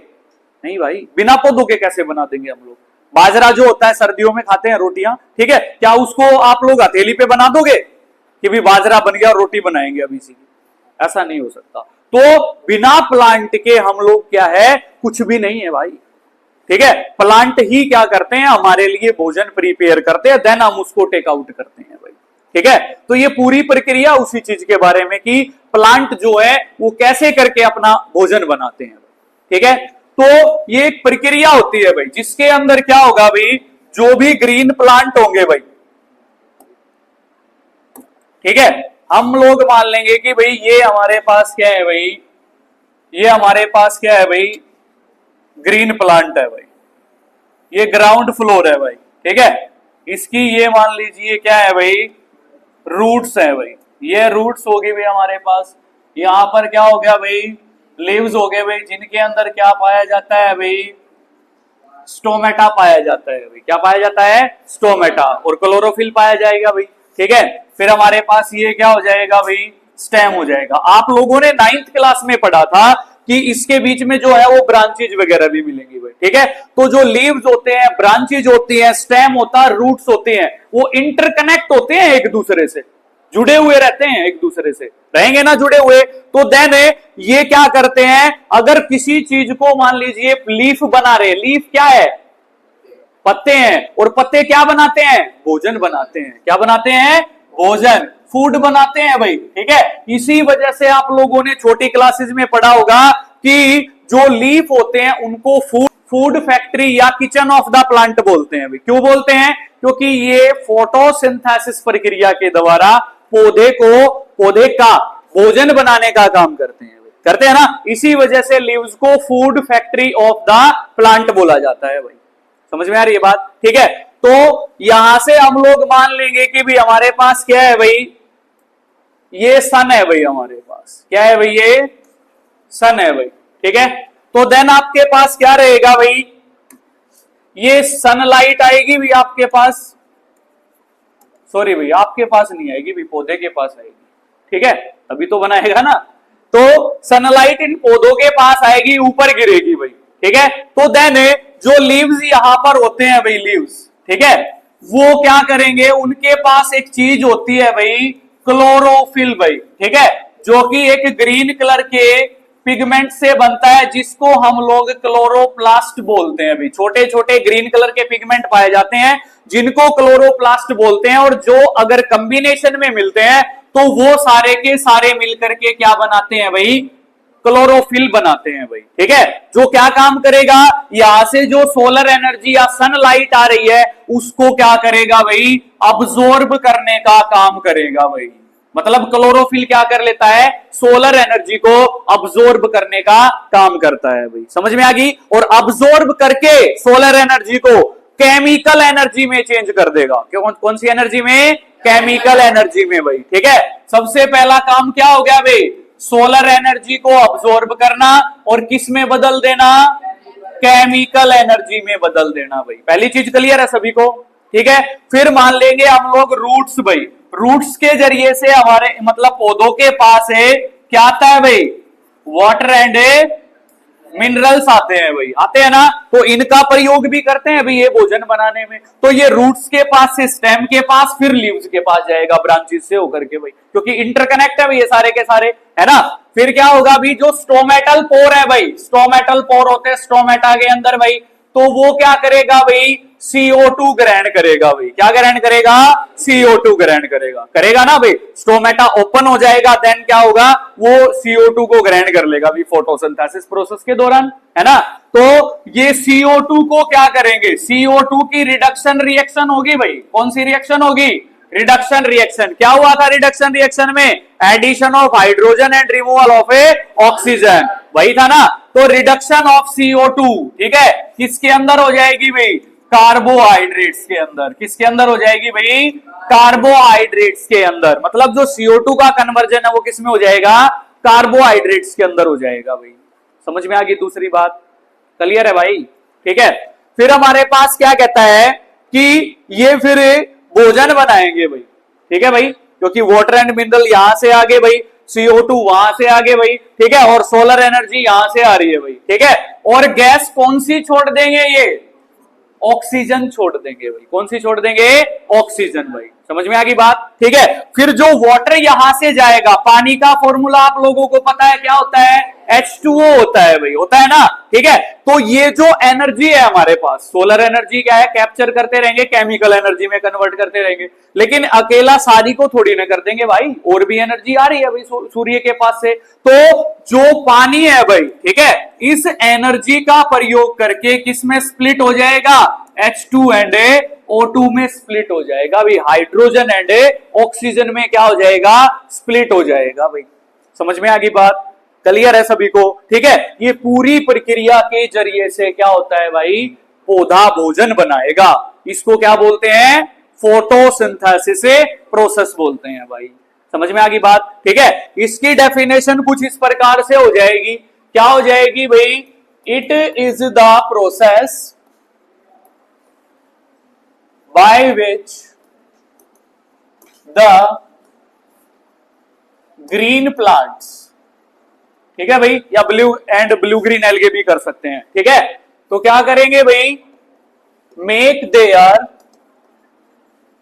नहीं भाई, बिना पौधों के कैसे बना देंगे हम लोग। बाजरा जो होता है सर्दियों में खाते हैं रोटियां, ठीक है, क्या उसको आप लोग हथेली पे बना दोगे कि भी बाजरा बन गया और रोटी बनाएंगे अभी से? ऐसा नहीं हो सकता। तो बिना प्लांट के हम लोग क्या है, कुछ भी नहीं है भाई, ठीक है। प्लांट ही क्या करते हैं, हमारे लिए भोजन प्रिपेयर करते हैं, देन हम उसको टेक आउट करते हैं भाई, ठीक है। तो ये पूरी प्रक्रिया उसी चीज के बारे में कि प्लांट जो है वो कैसे करके अपना भोजन बनाते हैं, ठीक है। तो ये एक प्रक्रिया होती है भाई जिसके अंदर क्या होगा भाई, जो भी ग्रीन प्लांट होंगे भाई, ठीक है, हम लोग मान लेंगे कि भाई ये हमारे पास क्या है भाई, ये हमारे पास क्या है भाई, ग्रीन प्लांट है भाई, ये ग्राउंड फ्लोर है भाई, ठीक है। इसकी ये मान लीजिए क्या है भाई, रूट्स है भाई, ये रूट्स होगी भाई हमारे पास। यहां पर क्या हो गया भाई, लीव्स हो गए भाई, जिनके अंदर क्या पाया जाता है भाई, स्टोमेटा पाया जाता है भाई। क्या पाया जाता है, स्टोमेटा, और क्लोरोफिल पाया जाएगा भाई, ठीक है। फिर हमारे पास ये क्या हो जाएगा भाई, स्टेम हो जाएगा। आप लोगों ने 9th क्लास में पढ़ा था कि इसके बीच में जो है वो ब्रांचेज वगैरह भी मिलेंगी भाई, ठीक है। तो जो लीव्स होते हैं, ब्रांचेज होती हैं, स्टेम होता है, रूट्स होते हैं, वो इंटरकनेक्ट होते हैं, एक दूसरे से जुड़े हुए रहते हैं, एक दूसरे से रहेंगे ना जुड़े हुए, तो देन ये क्या करते हैं, अगर किसी चीज को मान लीजिए लीफ बना रहे, लीफ क्या है, पत्ते हैं, और पत्ते क्या बनाते हैं, भोजन बनाते हैं। क्या बनाते हैं, भोजन, फूड बनाते हैं भाई, ठीक है। इसी वजह से आप लोगों ने छोटी क्लासेस में पढ़ा होगा कि जो लीफ होते हैं उनको फूड फैक्ट्री या किचन ऑफ द प्लांट बोलते हैं भाई। क्यों बोलते हैं, क्योंकि ये फोटोसिंथेसिस प्रक्रिया के द्वारा पौधे का भोजन बनाने का काम करते हैं ना। इसी वजह से लीव्स को food factory of the plant बोला जाता है भाई, समझ में आ रही है बात, ठीक है। तो यहां से हम लोग मान लेंगे कि भाई हमारे पास क्या है भाई, ये सन है भाई, हमारे पास क्या है भाई, ये सन है भाई, ठीक है। तो देन आपके पास क्या रहेगा भाई, ये सनलाइट आएगी भी आपके पास, सॉरी भाई आपके पास नहीं आएगी भी, पौधे के पास आएगी, ठीक है, अभी तो बनाएगा ना। तो सनलाइट इन पौधों के पास आएगी, ऊपर गिरेगी भाई, ठीक है। तो देन जो लीव्स यहां पर होते हैं भाई, लीव्स, ठीक है, वो क्या करेंगे, उनके पास एक चीज होती है भाई, क्लोरोफिल भाई, ठीक है, जो कि एक ग्रीन कलर के पिगमेंट से बनता है, जिसको हम लोग क्लोरोप्लास्ट बोलते हैं भाई। छोटे छोटे ग्रीन कलर के पिगमेंट पाए जाते हैं जिनको क्लोरोप्लास्ट बोलते हैं, और जो अगर कॉम्बिनेशन में मिलते हैं तो वो सारे के सारे मिलकर के क्या बनाते हैं भाई, क्लोरोफिल बनाते हैं भाई, ठीक है। जो क्या काम करेगा, यहां से जो सोलर एनर्जी या सनलाइट आ रही है उसको क्या करेगा भाई, अब्सॉर्ब करने का काम करेगा भाई। मतलब क्लोरोफिल क्या कर लेता है, सोलर एनर्जी को अब्सॉर्ब करने का काम करता है भाई, समझ में आ गई। और अब्सॉर्ब करके सोलर एनर्जी को केमिकल एनर्जी में चेंज कर देगा। क्यों, कौन सी एनर्जी में, केमिकल एनर्जी में भाई, ठीक है। सबसे पहला काम क्या हो गया भाई, सोलर एनर्जी को अब्सॉर्ब करना, और किस में बदल देना, केमिकल एनर्जी में बदल देना भाई। पहली चीज क्लियर है सभी को, ठीक है। फिर मान लेंगे हम लोग रूट्स भाई, रूट्स के जरिए से हमारे मतलब पौधों के पास है क्या आता है भाई, वाटर एंड मिनरल्स आते हैं भाई, आते हैं ना, तो इनका प्रयोग भी करते हैं भाई ये भोजन बनाने में। तो ये रूट्स के पास से स्टेम के पास, फिर लीव्स के पास जाएगा ब्रांचेस से होकर के भाई, क्योंकि इंटरकनेक्ट है भाई ये सारे के सारे, है ना। फिर क्या होगा भाई, जो स्टोमेटल पोर है भाई, स्टोमेटल पोर होते हैं स्टोमेटा के अंदर भाई, तो वो क्या करेगा भाई, CO2 ग्रहण करेगा भाई। क्या ग्रहण करेगा, CO2 ग्रहण करेगा, करेगा ना भाई। स्टोमेटा ओपन हो जाएगा, देन क्या होगा, वो CO2 को ग्रहण कर लेगा भाई फोटोसिंथेसिस प्रोसेस के दौरान, है ना। तो ये CO2 को क्या करेंगे, CO2 की रिडक्शन रिएक्शन होगी भाई। कौन सी रिएक्शन होगी, रिडक्शन रिएक्शन। क्या हुआ था रिडक्शन रिएक्शन में, addition of hydrogen and removal of a oxygen, वही था ना। तो रिडक्शन ऑफ CO2, ठीक है, किसके अंदर हो जाएगी भाई, कार्बोहाइड्रेट्स के अंदर। किसके अंदर हो जाएगी भाई, कार्बोहाइड्रेट्स के अंदर। मतलब जो CO2 का कन्वर्जन है वो किस में हो जाएगा, कार्बोहाइड्रेट्स के अंदर हो जाएगा भाई। समझ में आ गई दूसरी बात, क्लियर है भाई, ठीक है। फिर हमारे पास क्या कहता है कि ये फिर भोजन बनाएंगे भाई, ठीक है भाई, क्योंकि वाटर एंड मिनरल यहां से आगे भाई, CO2 वहां से आगे भाई, ठीक है, और सोलर एनर्जी यहां से आ रही है भाई, ठीक है। और गैस कौन सी छोड़ देंगे, ये ऑक्सीजन छोड़ देंगे भाई। कौन सी छोड़ देंगे, ऑक्सीजन भाई। समझ में आ गई बात, ठीक है। फिर जो वाटर यहां से जाएगा, पानी का फॉर्मूला आप लोगों को पता है क्या होता है, H2O होता है भाई, होता है ना, ठीक है। तो ये जो एनर्जी है हमारे पास, सोलर एनर्जी क्या है, कैप्चर करते रहेंगे, केमिकल एनर्जी में कन्वर्ट करते रहेंगे। लेकिन अकेला सारी को थोड़ी ना कर देंगे भाई, और भी एनर्जी आ रही है भाई सूर्य के पास से। तो जो पानी है भाई, ठीक है, इस एनर्जी का प्रयोग करके किस में स्प्लिट हो जाएगा, H2 एंड O2 में स्प्लिट हो जाएगा भाई। हाइड्रोजन एंड ऑक्सीजन में क्या हो जाएगा, स्प्लिट हो जाएगा भाई। समझ में आ गई बात, क्लियर है सभी को, ठीक है। ये पूरी प्रक्रिया के जरिए से क्या होता है भाई, पौधा भोजन बनाएगा। इसको क्या बोलते हैं, फोटोसिंथेसिस प्रोसेस बोलते हैं भाई। समझ में आ गई बात, ठीक है। इसकी डेफिनेशन कुछ इस प्रकार से हो जाएगी, क्या हो जाएगी भाई, it is the process by which the green plants, ठीक है भाई, या ब्लू ग्रीन एल्गे भी कर सकते हैं, ठीक है। तो क्या करेंगे भाई, मेक देयर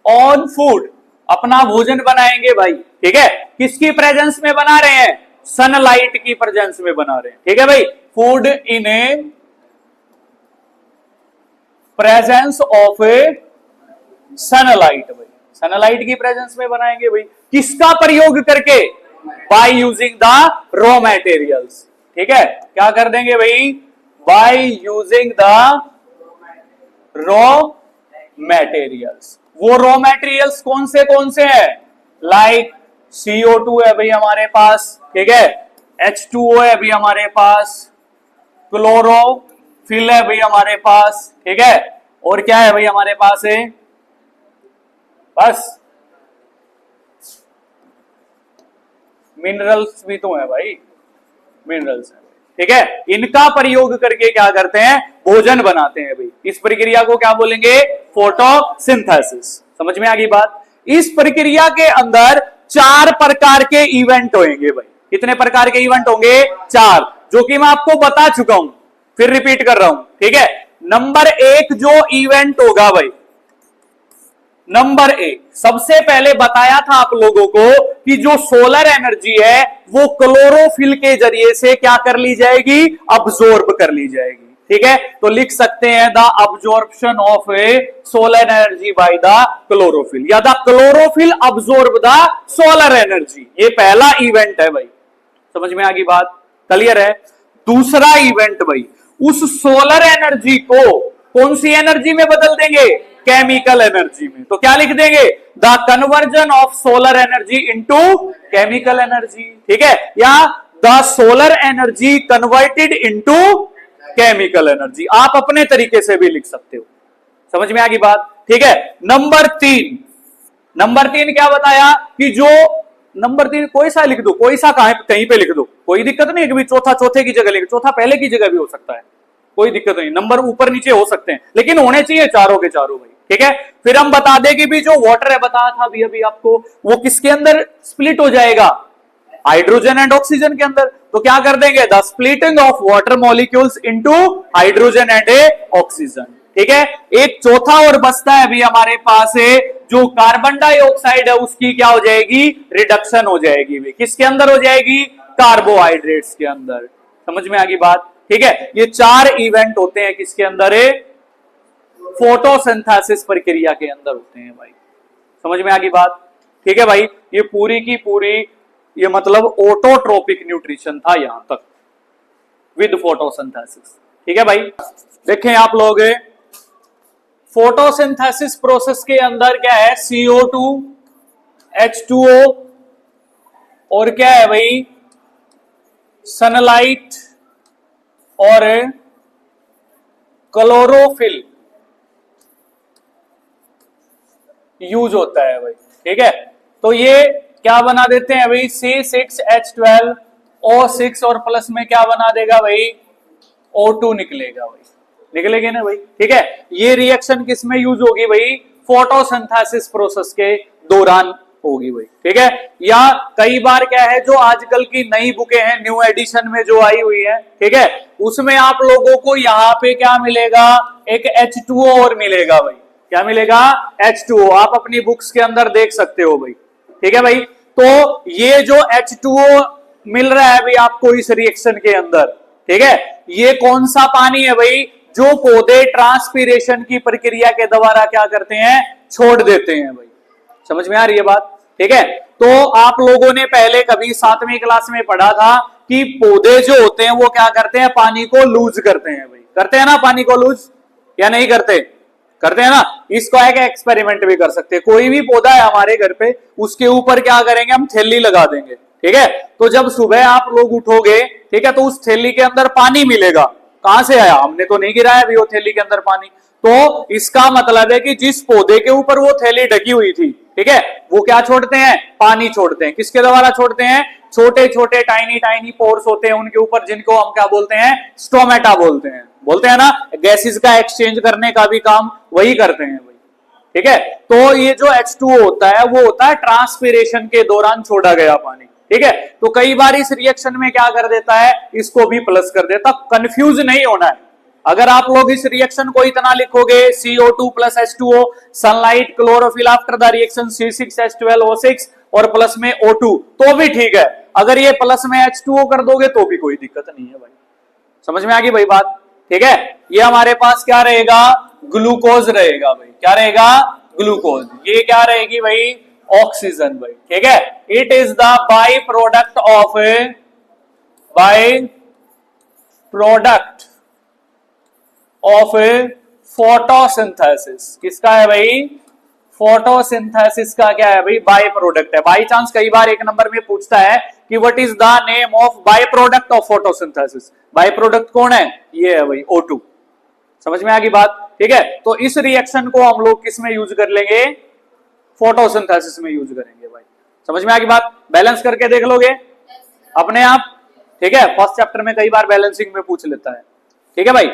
ऑन फूड, अपना भोजन बनाएंगे भाई, ठीक है। किसकी प्रेजेंस में बना रहे हैं, सनलाइट की प्रेजेंस में बना रहे हैं, ठीक है भाई। Food in A presence of A sunlight भाई, सनलाइट की प्रेजेंस में बनाएंगे भाई। किसका प्रयोग करके, by using the raw materials, ठीक है। क्या कर देंगे भाई, by using the raw materials. वो रॉ मटेरियल्स कौन से हैं, लाइक CO2 है भाई हमारे पास, ठीक है, H2O है भाई हमारे पास, क्लोरोफिल है भाई हमारे पास, ठीक है, और क्या है भाई हमारे पास है, बस मिनरल्स भी तो है भाई, मिनरल्स है, ठीक है। इनका प्रयोग करके क्या करते हैं, भोजन बनाते हैं भाई। इस प्रक्रिया को क्या बोलेंगे, फोटोसिंथेसिस। समझ में आ गई बात। इस प्रक्रिया के अंदर 4 प्रकार के इवेंट होंगे भाई। कितने प्रकार के इवेंट होंगे, 4, जो कि मैं आपको बता चुका हूं, फिर रिपीट कर रहा हूं, ठीक है। नंबर 1 जो इवेंट होगा भाई, नंबर 1 सबसे पहले बताया था आप लोगों को कि जो सोलर एनर्जी है वो क्लोरोफिल के जरिए से क्या कर ली जाएगी, अब्सॉर्ब कर ली जाएगी, ठीक है। तो लिख सकते हैं the absorption of a solar energy by the chlorophyll, या the chlorophyll absorb the solar energy. ये पहला इवेंट है भाई। समझ में आ गई बात, क्लियर है। दूसरा इवेंट भाई, उस सोलर एनर्जी को कौन सी एनर्जी में बदल देंगे, केमिकल एनर्जी में। तो क्या लिख देंगे, the conversion of solar energy into chemical energy, ठीक है, या the solar energy converted into chemical energy. आप अपने तरीके से भी लिख सकते हो। समझ में आ गई बात, ठीक है। नंबर 3 क्या बताया कि जो नंबर 3 कोई सा लिख दो, कोई सा कहीं पे लिख दो, कोई दिक्कत नहीं है कि भाई चौथा चौथे की जगह लेंगे, चौथा पहले की जगह भी हो सकता है, कोई दिक्कत नहीं, नंबर ऊपर नीचे हो सकते हैं, लेकिन होने चाहिए चारों के चारों भाई। ठीक है, फिर हम बता दें कि भी जो वाटर है, बताया था अभी आपको, वो किसके अंदर स्प्लिट हो जाएगा, हाइड्रोजन एंड ऑक्सीजन के अंदर। तो क्या कर देंगे, the splitting of water molecules into hydrogen and oxygen. ठीक है, एक चौथा और बचता है अभी हमारे पास है, जो कार्बन डाइऑक्साइड है उसकी क्या हो जाएगी, रिडक्शन हो जाएगी भी, किसके अंदर हो जाएगी, कार्बोहाइड्रेट्स के अंदर। समझ में आ गई बात। ठीक है, ये चार इवेंट होते हैं किसके अंदर है, फोटोसिंथेसिस प्रक्रिया के अंदर होते हैं भाई। समझ में आ गई बात। ठीक है भाई, ये पूरी की पूरी ये मतलब ऑटोट्रोपिक न्यूट्रिशन था यहां तक विद फोटोसिंथेसिस। ठीक है भाई, देखें आप लोग, फोटोसिंथेसिस प्रोसेस के अंदर क्या है, CO2, H2O और क्या है भाई, सनलाइट और क्लोरोफिल यूज होता है भाई। ठीक है, तो ये क्या बना देते हैं भाई, C6H12O6 और प्लस में क्या बना देगा भाई, O2 निकलेगा भाई, निकलेगी ना भाई। ठीक है, ये रिएक्शन किस में यूज होगी भाई, फोटोसिंथेसिस प्रोसेस के दौरान होगी भाई। ठीक है, या कई बार क्या है, जो आजकल की नई बुकें हैं, न्यू एडिशन में जो आई हुई है, ठीक है, उसमें आप लोगों को यहाँ पे क्या मिलेगा, एक H2O और मिलेगा भाई। क्या मिलेगा, H2O। आप अपनी बुक्स के अंदर देख सकते हो भाई। ठीक है भाई, तो ये जो H2O मिल रहा है भाई आपको इस रिएक्शन के अंदर, ठीक है, ये कौन सा पानी है भाई, जो पौधे ट्रांसपीरेशन की प्रक्रिया के द्वारा क्या करते हैं, छोड़ देते हैं भाई। समझ में आ रही है बात। ठीक है, तो आप लोगों ने पहले कभी 7वीं क्लास में पढ़ा था कि पौधे जो होते हैं वो क्या करते हैं, पानी को लूज करते हैं भाई, करते हैं ना पानी को लूज, या नहीं करते, करते हैं ना। इसको एक एक्सपेरिमेंट भी कर सकते हैं, कोई भी पौधा है हमारे घर पे, उसके ऊपर क्या करेंगे हम, थैली लगा देंगे। ठीक है, तो जब सुबह आप लोग उठोगे, ठीक है, तो उस थैली के अंदर पानी मिलेगा। कहां से आया, हमने तो नहीं गिराया अभी वो थैली के अंदर पानी। तो इसका मतलब है कि जिस पौधे के ऊपर वो थैली ढकी हुई थी, ठीक है, वो क्या छोड़ते हैं, पानी छोड़ते हैं। किसके द्वारा छोड़ते हैं, छोटे छोटे टाइनी टाइनी पोर्स होते हैं उनके ऊपर, जिनको हम क्या बोलते हैं, स्टोमेटा बोलते हैं, बोलते हैं ना, गैसेस का एक्सचेंज करने का भी काम वही करते हैं भाई। ठीक है, तो ये जो H2O होता है वो होता है ट्रांसपीरेशन के दौरान छोड़ा गया पानी। ठीक है, तो कई बार इस रिएक्शन में क्या कर देता है, इसको भी प्लस कर देता। कंफ्यूज नहीं होना है, अगर आप लोग इस रिएक्शन को इतना लिखोगे, CO2 plus H2O, sunlight, chlorophyll after the reaction C6H12O6 और प्लस में O2, तो भी ठीक है। अगर ये प्लस में H2O कर दोगे तो भी कोई दिक्कत नहीं है भाई। समझ में आ गई भाई बात। ठीक है, ये हमारे पास क्या रहेगा, ग्लूकोज रहेगा भाई। क्या रहेगा, ग्लूकोज। ये क्या रहेगी भाई, ऑक्सीजन भाई। ठीक है, it is the by product of photosynthesis. किसका है भाई, फोटोसिंथेसिस का क्या है भाई, बाई प्रोडक्ट है। बाई चांस कई बार एक नंबर में पूछता है कि what is the name of by product of photosynthesis. By product कौन है, ये है भाई O2। समझ में आ गई बात। ठीक है, तो इस रिएक्शन को हम लोग किस में यूज कर लेंगे, फोटोसिंथेसिस में यूज करेंगे भाई। समझ में आ गई बात। बैलेंस करके देख लोगे अपने आप। ठीक है, फर्स्ट चैप्टर में कई बार बैलेंसिंग में पूछ लेता है। ठीक है भाई।